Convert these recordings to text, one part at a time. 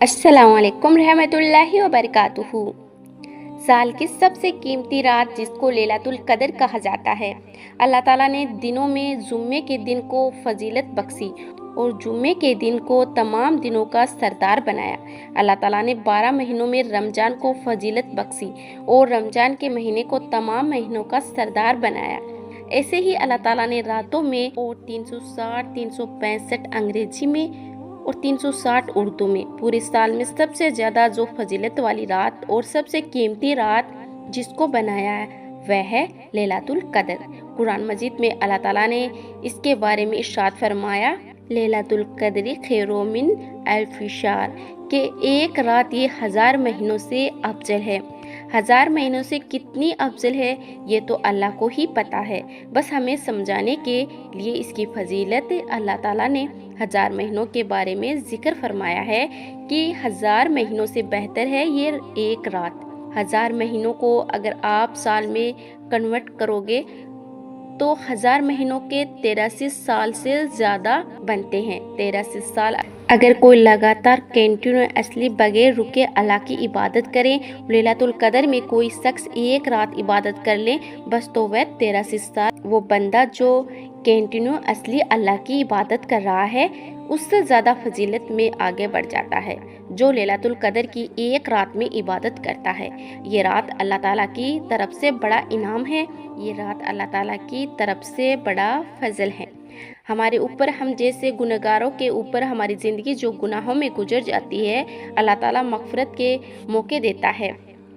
अस्सलाम वालेकुम रहमतुल्लाहि व बरकातुहू। साल की सबसे कीमती रात जिसको लैलतुल कदर कहा जाता है, अल्लाह ताला ने दिनों में जुम्मे के दिन को फजीलत बख्शी और जुम्मे के दिन को तमाम दिनों का सरदार बनाया। अल्लाह ताला ने 12 महीनों में रमज़ान को फजीलत बख्शी और रमज़ान के महीने को तमाम महीनों का सरदार बनाया। ऐसे ही अल्लाह ताला ने रातों में और 360, 365 अंग्रेजी में और 360 उर्दू में पूरे साल में सबसे ज़्यादा जो फजीलत वाली रात और सबसे कीमती रात जिसको बनाया है वह है लैलतुल कदर। कुरान मजीद में अल्लाह ताला ने इसके बारे में इरशाद फरमाया, लैलतुल कदरी खैरुम मिन अल्फि शहर, के एक रात ये 1000 महीनों से अफजल है। 1000 महीनों से कितनी अफजल है ये तो अल्लाह को ही पता है। बस हमें समझाने के लिए इसकी फजीलत अल्लाह ताला ने 1000 महीनों के बारे में जिक्र फरमाया है कि 1000 महीनों से बेहतर है ये एक रात। 1000 महीनों को अगर आप साल में कन्वर्ट करोगे तो 1000 महीनों के 83 साल से ज़्यादा बनते हैं। 83 साल अगर कोई लगातार कंटिन्यूअसली बगैर रुके अल्लाह की इबादत करें, लैलतुल कदर में कोई शख्स एक रात इबादत कर ले बस, तो वह 83 साल वो बंदा जो कंटिन्यूअसली अल्लाह की इबादत कर रहा है उससे ज़्यादा फजीलत में आगे बढ़ जाता है जो लैलतुल कदर की एक रात में इबादत करता है। ये रात अल्लाह ताला की तरफ से बड़ा इनाम है, ये रात अल्लाह ताला की तरफ से बड़ा फजल है हमारे ऊपर। हम जैसे गुनहगारों के ऊपर हमारी ज़िंदगी जो गुनाहों में गुजर जाती है, अल्लाह ताला मग़फ़िरत के मौके देता है,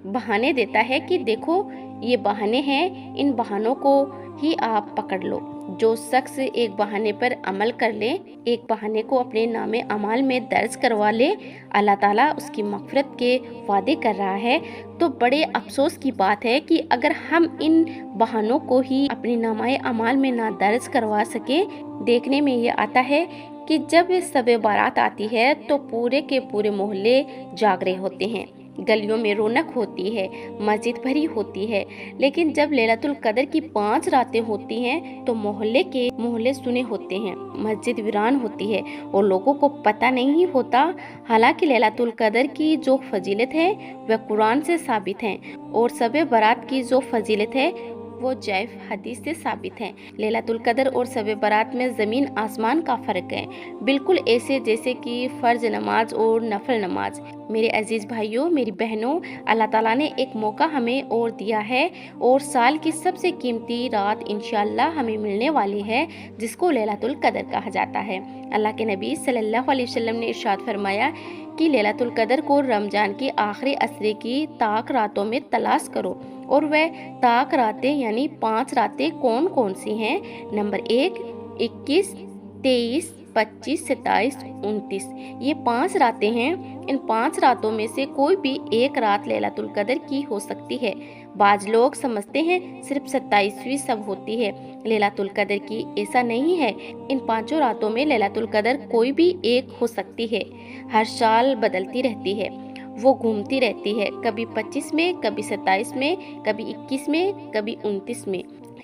बहाने देता है कि देखो ये बहाने हैं, इन बहानों को ही आप पकड़ लो। जो शख्स एक बहाने पर अमल कर ले, एक बहाने को अपने नामे अमाल में दर्ज करवा ले, अल्लाह ताला उसकी मग़फ़िरत के वादे कर रहा है। तो बड़े अफसोस की बात है कि अगर हम इन बहानों को ही अपने नामाए अमाल में ना दर्ज करवा सके। देखने में ये आता है कि जब शब बारात आती है तो पूरे के पूरे मोहल्ले जागरे होते हैं, गलियों में रौनक होती है, मस्जिद भरी होती है। लेकिन जब लैलतुल कदर की 5 रातें होती हैं तो मोहल्ले सुने होते हैं, मस्जिद वीरान होती है और लोगों को पता नहीं होता। हालांकि लैलतुल कदर की जो फजीलत है वह कुरान से साबित है और शब बारात की जो फजीलत है वो जैफ हदीस से साबित है। लैलतुल कदर और शब बारात में ज़मीन आसमान का फ़र्क है, बिल्कुल ऐसे जैसे कि फ़र्ज नमाज और नफल नमाज। मेरे अजीज़ भाइयों, मेरी बहनों, अल्लाह ताला ने एक मौका हमें और दिया है और साल की सबसे कीमती रात इंशाअल्लाह हमें मिलने वाली है जिसको लैलतुल कदर कहा जाता है। अल्लाह के नबी सल्लल्लाहु अलैहि वसल्लम ने इरशाद फरमाया कि लैलतुल कदर को रमज़ान की आखिरी असरे की ताक रातों में तलाश करो। और वह ताक रातें यानी 5 रातें कौन कौन सी हैं? नंबर 1, 21, 23, 25, 27, 29, ये 5 रातें हैं। इन 5 रातों में से कोई भी एक रात लैलतुल कदर की हो सकती है। बाज लोग समझते हैं सिर्फ 27वीं सब होती है लैलतुल कदर की, ऐसा नहीं है। इन 5 रातों में लैलतुल कदर कोई भी एक हो सकती है। हर साल बदलती रहती है, वो घूमती रहती है, कभी 25 में, कभी 27 में, कभी 21 में, कभी 29 में।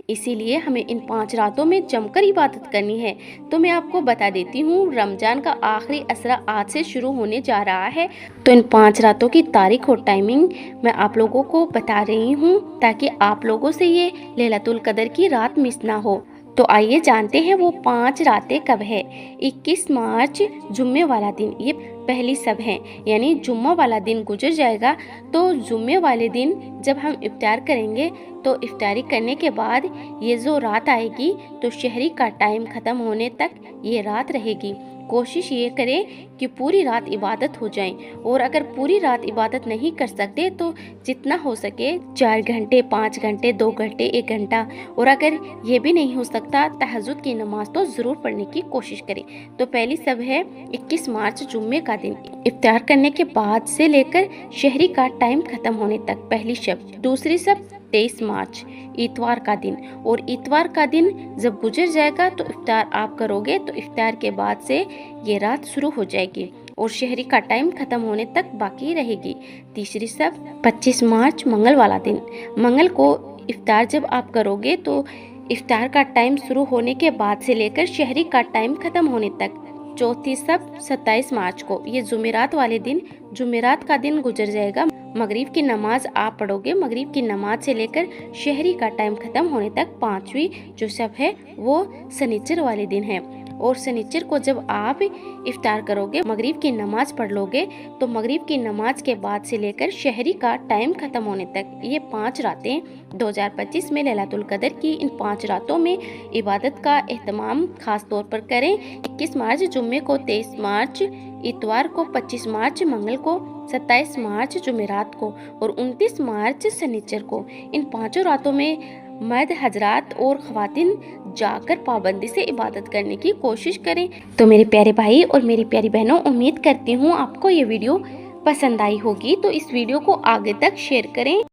इसीलिए हमें इन 5 रातों में जमकर इबादत करनी है। तो मैं आपको बता देती हूँ, रमज़ान का आखिरी असरा आज से शुरू होने जा रहा है। तो इन 5 रातों की तारीख और टाइमिंग मैं आप लोगों को बता रही हूँ ताकि आप लोगों से ये लैलतुल कदर की रात मिस ना हो। तो आइए जानते हैं वो 5 रातें कब है। 21 मार्च जुम्मे वाला दिन, ये पहली सब है, यानी जुम्मा वाला दिन गुजर जाएगा तो जुम्मे वाले दिन जब हम इफ्तार करेंगे तो इफ्तारी करने के बाद ये जो रात आएगी तो शहरी का टाइम ख़त्म होने तक ये रात रहेगी। कोशिश ये करें कि पूरी रात इबादत हो जाए और अगर पूरी रात इबादत नहीं कर सकते तो जितना हो सके 4 घंटे, 5 घंटे, 2 घंटे, 1 घंटा, और अगर ये भी नहीं हो सकता तहज्जुद की नमाज तो ज़रूर पढ़ने की कोशिश करें। तो पहली सब है 21 मार्च जुम्मे का दिन, इफ्तार करने के बाद से लेकर शहरी का टाइम ख़त्म होने तक पहली शब। दूसरी सब 23 मार्च इतवार का दिन, और इतवार का दिन जब गुजर जाएगा तो इफ्तार आप करोगे तो इफ्तार के बाद से ये रात शुरू हो जाएगी और शहरी का टाइम ख़त्म होने तक बाकी रहेगी। तीसरी सब 25 मार्च मंगल वाला दिन, मंगल को इफ्तार जब आप करोगे तो इफ्तार का टाइम शुरू होने के बाद से लेकर शहरी का टाइम ख़त्म होने तक चौथी सब 27 मार्च को, ये जुमेरात वाले दिन, जुमेरात का दिन गुजर जाएगा। मगरिब की नमाज आप पढ़ोगे। मगरिब की नमाज से लेकर शहरी का टाइम ख़त्म होने तक पाँचवीं जो शब है वो शनिचर वाले दिन है। और शनिचर को जब आप इफ्तार करोगे, मगरिब की नमाज पढ़ लोगे, तो मगरिब की नमाज के बाद से लेकर शहरी का टाइम ख़त्म होने तक ये 5 रातें 2025 में लैलातुल कदर की इन 5 रातों में इबादत का एहतमाम ख़ास तौर पर करें। 21 मार्च जुम्मे को, 23 मार्च इतवार को, 25 मार्च मंगल को, 27 मार्च जुमेरात को और 29 मार्च शनिचर को, इन 5 रातों में मर्द हजरात और ख़वातीन जाकर पाबंदी से इबादत करने की कोशिश करें। तो मेरे प्यारे भाई और मेरी प्यारी बहनों, उम्मीद करती हूँ आपको ये वीडियो पसंद आई होगी। तो इस वीडियो को आगे तक शेयर करें।